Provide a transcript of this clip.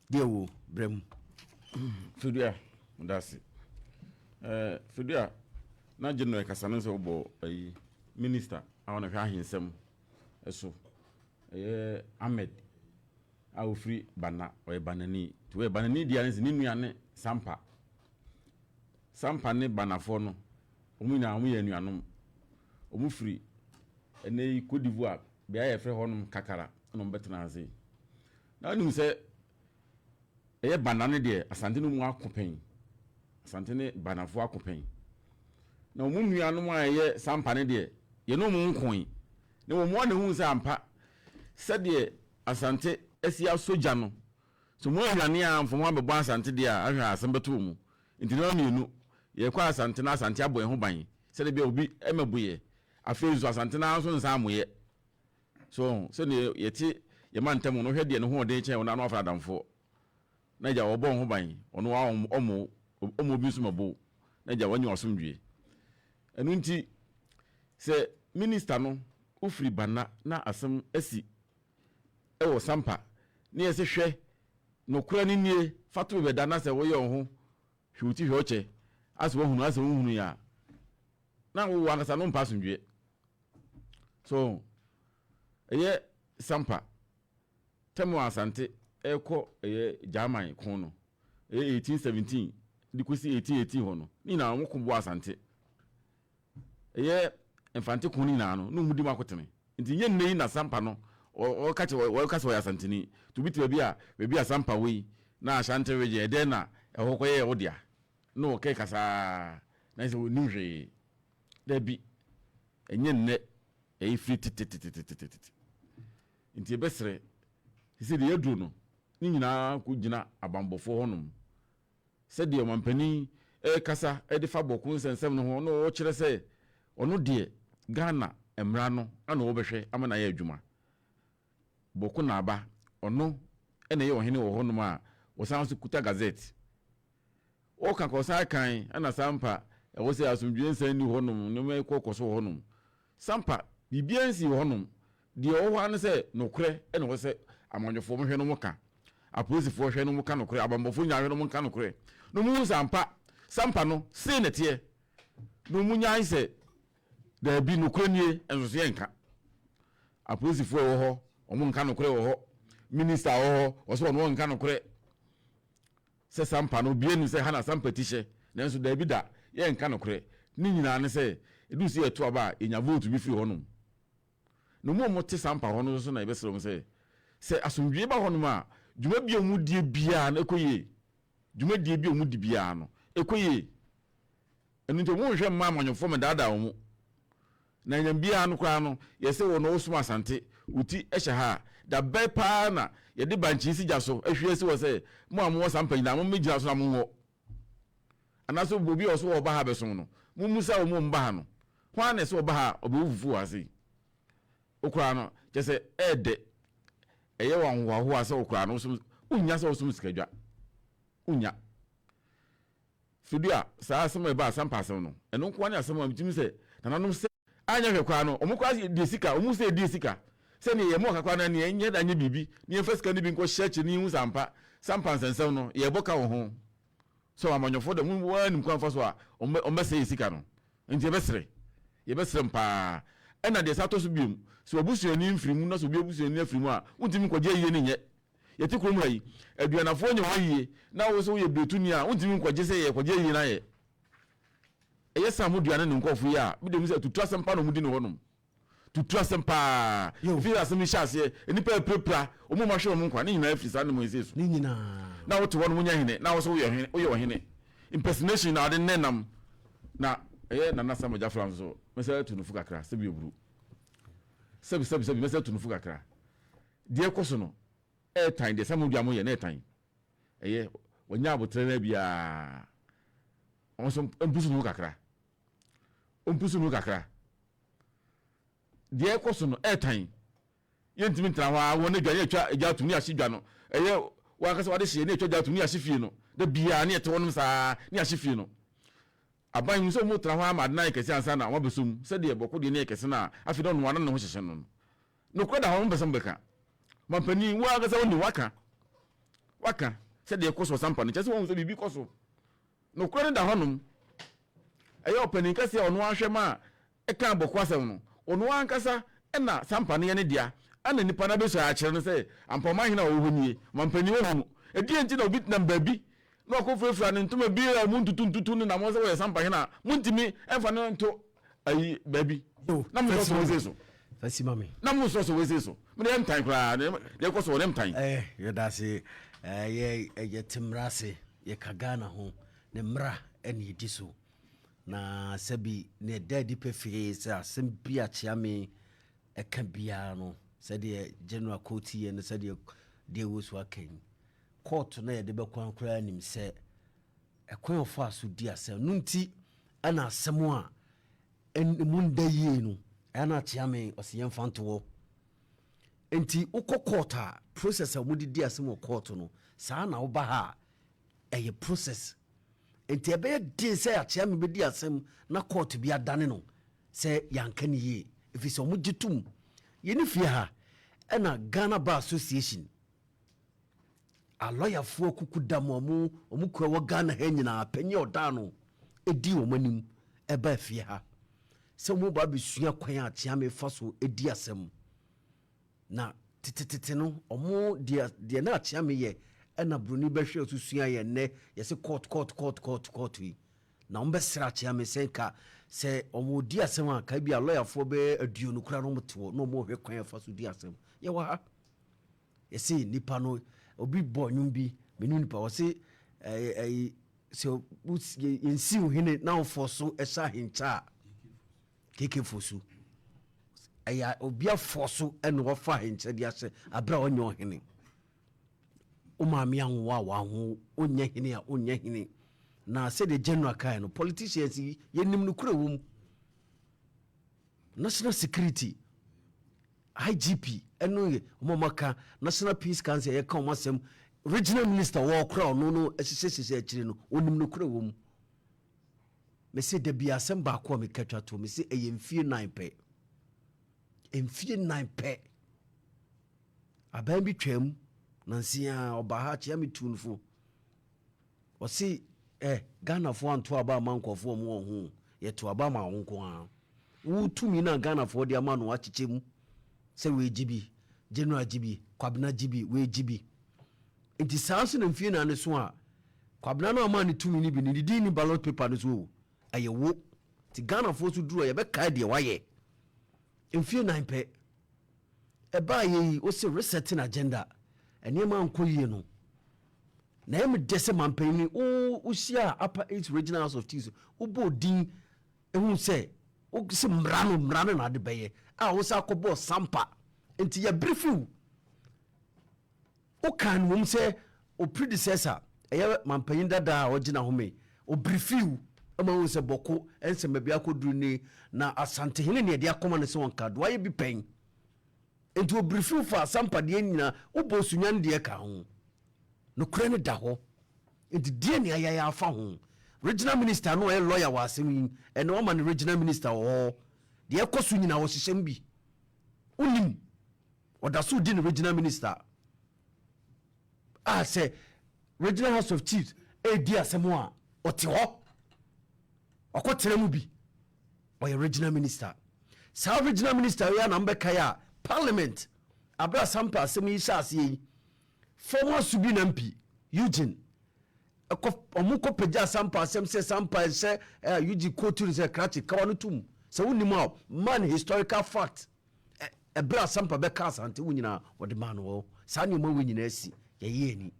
Dewo brem. Fidua ndase. Fidua na general kasane so bo minister awon hwa ahensem eso. Ahmed awofri bana o banani to we banani dia ne ni nuane Sampa ne banafo no omu na omu ye nuanom omu free ene Côte d'Ivoire bia ye frɛ honum kakara no betena ase na nim sɛ eye banane de asante no mu akopen asante ne banafo akopen na omu nuanom a ye Sampa ne de ye no mu nkon na omu na hu sɛ ampa sɛ de asante asia soja no so mo hwane a mfom abɛbɔ asante de a ahwa asem beto mu ntina mienu ye kwa asante na asante abo ho ban sɛ de bia obi emabuye afezu asante na so nsa amoye so ne yeti ye mantem no hwɛ de ne ho ɔden kyɛn na no afa adamfo na ja wɔbɔ ho ban ɔno wa ɔmo bi so mabo na ja wanyi ɔsomdwe ɛno nti sɛ minister no ofiri bana na asem asi ɛwɔ Sampa ne yɛ sɛ hwɛ no kura ne nie fatu be dana sɛ wɔyɛ ho hwuti hwɔche asɛ wɔhunu asɛ wɔhunu ya na wo ankasa no mpa asomdwe so ɛyɛ Sampa temu asante ɛkɔ ɛyɛ German kon no ɛyɛ 1817 dikosi 1818 ho no ni na wɔn ko asante ɛyɛ mfante kon ni na no no mudi makotene nti nye nne na Sampa no o kache wo kase wo asanteni to biti bebi a Sampa we na asante weje ede na ehokɔye odia no kai kasa na se ni hwe da bi enye nne free titititititi nti ebesre sisi de yadru no ni nyina ko gina abambofo honum se de omampani kasa de fa bokun sensem no ho no o kire se ono de Ghana emra no ana wo behwe amana ya adwuma boku na aba ono ene ye ohene wo honum a wo san so kuta gazette o kan ko sai kan ana Sampa e wo se asomdwe nsan ni honum no me kokoso honum Sampa bibiansi honum de o ho an se nokre ene wo se amanyofo mo hwe no mo ka apolisifoɔ hwe no mo ka nokre abambofo nya hwe no mo ka nokre no mu Sampa no se netie no mu nya se da bi nokre nie enso se enka apolisifoɔ wo ho omo nka nokre wo ho minister wo ho oso no nka nokre se Sampa no bienu se hana Sampa tishe nanso da bi da ye nka nokre ni nyina ne se edu se eto aba enya vote bi fi honum no mo te Sampa hono so na ebesere mo se asomdwe ba honum a dwuma bia mu die bia na ekoye dwuma die bia mu di bia no ekoye enu nto mo hwe mma amanyofo me dada wo mu na nyam bia no kwa no yese wo no osum asante uti ehye ha da bepa na ye de banchi si jaso ehwe si wo se mo amwo Sampa nyina mo megina so na mo wo anaso bobi oso wo ba ha beso no mo musa wo mo mba ha no hwa na se wo ba ha obefufu ase okura no jese ede eye wan ho ase okura no so unya se osum sikadwa unya Fidua sa asem ba Sampa asem no eno nko anya asem amtimi se nananom se anya hwe kwa no omukwa de sika omu se de sika se ne ye mo kakwa na ne enye da nye bibi ne fasika ne bi nko hyeche ne hu Sampa nsensem no ye boka wo ho so amanyofo da mu wanim kwa faso a ombe sika no nti ye besere mpa ena de sato so biom so obusuani mfirimu na so bi obusuani afirimu a untimi kwaje yiye ne nye yeti krom hayi aduanafo nye hoyiye na wo so ye betuni a untimi kwaje se ye kwaje yiye na ye eye samu duane ne nkofo yi a bi de mu se tutu Sampa no mudi ne honum tutu Sampa fi asem hyase enipa prepra omo ma hwe omo nkwa ne nyina afisa ne mo yesu Ni nyina na wo to wono munya hene na wo so wo ye ohene impersonation na ade nenam na eye Nana Samgba Gyafla so mesa tunufu kakra sebi oburu sebi mesa tunufu kakra de koso no airtime de samu dua mo ye na airtime eye wonya abotre na bia onso ompusu no kakra de koso no airtime yentimi ntra wa wona dua ye twa egya tumi ahye dua no eye wa kasa wade hye ne twa dua tumi ahye fie no da bia ne ete wonum saa ne ahye fie no aban mu so mu tra ho amade na kese ansa na wa besum se de boko de ne kese na afi do no wana no ho hyehye no no kura da ho besam beka mampani wa kasa woni waka waka said the course of Sampamanhene just won so bibi koso no kura da honom eya opening kase ono ahwe ma e kan bokwasem no ono ankasa e na Sampamanhene dia ana nipa na beso a kire no say Sampamanhene a wo hnie mampani wo hu e die nti na obi na babi no akofrefra ne ntoma bi ra mu ntutu na mo se wo Sampamanhene a muntimi enfa no nto ayi babi na mo so wo so Fasi mami. Na mo so we say so. Me dem time kra, dey ko so dem time. You da say ye timrase ye kagana ho ne mra ene di so. Na sabi ne daddy pefie say asem bia chiame e ka bia no. Say the general court ye no say the wo so akan. Court na ye de be kwan kra nim say e kwan ofo aso di asem. No nti ana asem a en munda ye no. Ana chiame osiyen fanto enti ukokota process a mudidi asem court no saa na oba ha eye process enti ebe din say a chiame bedi asem na court bi adane no say yanka ni ye if so mugitum ye ni fie ha na Ghana Bar Association a lawyer fo kukuda mo kwa wo Ghana ha nyina panyi oda no edi wo manim eba fie ha se mo ba besua kwan a chiame faso edi asem na titititi no omo de na chiame ye na broni behwe osusua ye ne ye se court wi na ombe sra chiame senka se omo di asem a ka bia lawyer fo be aduo no kura no mtewo no mo hwe kwan faso di asem ye wa ha ye se nipa no obi bo nwum bi menu nipa wo se so yensi uhine na ofoso esa hincha keke fosu aya obia fosu ene wo fa hinche dia se abra onyo hene o maami anwa wa ho onye hene a onye hene na se the general kai no politicians yenim no kura wom national security IGP eno ye omomaka national peace council ye kan masem regional minister wo kura no esese akire no onim no kura wom me se de bia asem ba ko me katwa to me se eyemfie 9 pe emfie 9 pe aban bi twam nansia oba ha chia me tunfo o se Ghana fo anto aba mankofo mo ho ye to aba ma wonko a wo tumi na Ghana fo de ama no achichem se we gibi general gibi kwabna gibi we gibi enti sanso na mfie na ne so a kwabna na ama ne tumi ni bi ni di ni ballot paper no so ayewo ti Ghana fo so duro ye be kai de waye mfie 9 pe e ba ye o se resetting agenda ene ma nko yie no na em dese mampani o sia upper 8 regional house of chiefs o bo din ehun se o se mrano na de beye a o sa kobo sampa enti ya briefu o kan wom se o predecessor eye mampani dada o gina home o briefu ama wo se boko ense mabia koduru ni na asante hene ne de akoma ne se won ka do aye bi pen enti o briefu fa sampa de nyina o bo sunyan de ka ho no kure ne da ho enti de ne ayaya afa ho regional minister no e lawyer wa asem ene o ma ne regional minister o de ekosu nyina wo hyehyem bi unim odaso di ne regional minister a se regional house of chiefs e di asem a oti ho okotere mu bi oye regional minister sa regional minister ya na mbeka ya parliament abra sampa asem yi shase yi former subi na mp Eugene omuko peja sampa asem se sampa se Eugene kotu se krati kawano tum se wonima man historical fact ebra sampa beka asante wonyina wode man wo sa ne mo wonyina asi ye ye ni